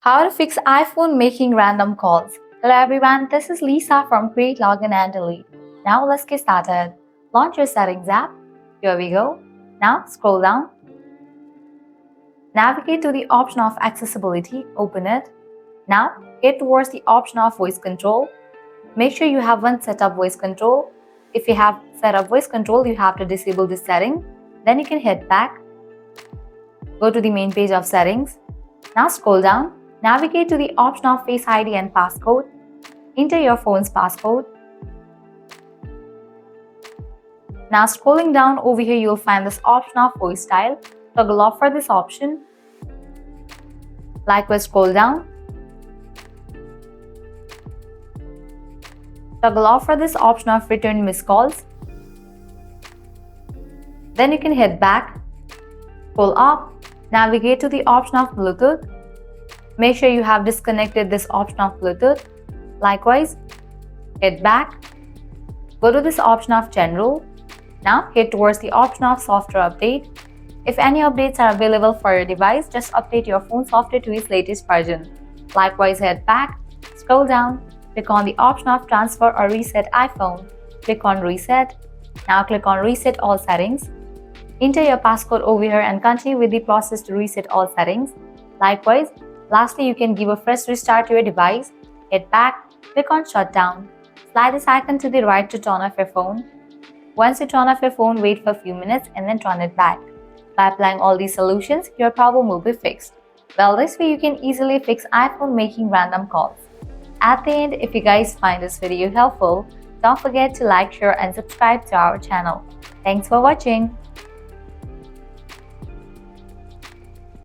How to fix iPhone making random calls. Hello everyone, this is Lisa from Create, Login and Delete. Now let's get started. Launch your settings app. Here we go. Now scroll down. Navigate to the option of accessibility. Open it. Now head towards the option of voice control. Make sure you have one set up voice control. If you have set up voice control, you have to disable this setting. Then you can head back. Go to the main page of settings. Now scroll down. Navigate to the option of Face ID and passcode. Enter your phone's passcode. Now scrolling down over here, you'll find this option of voice style. Toggle off for this option. Likewise, scroll down. Toggle off for this option of return missed calls. Then you can head back. Pull up. Navigate to the option of Bluetooth. Make sure you have disconnected this option of Bluetooth. Likewise, head back. Go to this option of General. Now head towards the option of Software Update. If any updates are available for your device, just update your phone software to its latest version. Likewise, head back. Scroll down. Click on the option of Transfer or Reset iPhone. Click on Reset. Now click on Reset All Settings. Enter your passcode over here and continue with the process to reset all settings. Likewise, lastly, you can give a fresh restart to your device. Head back, click on Shutdown. Slide this icon to the right to turn off your phone. Once you turn off your phone, wait for a few minutes and then turn it back. By applying all these solutions, your problem will be fixed. Well, this way you can easily fix iPhone making random calls. At the end, if you guys find this video helpful, don't forget to like, share and subscribe to our channel. Thanks for watching.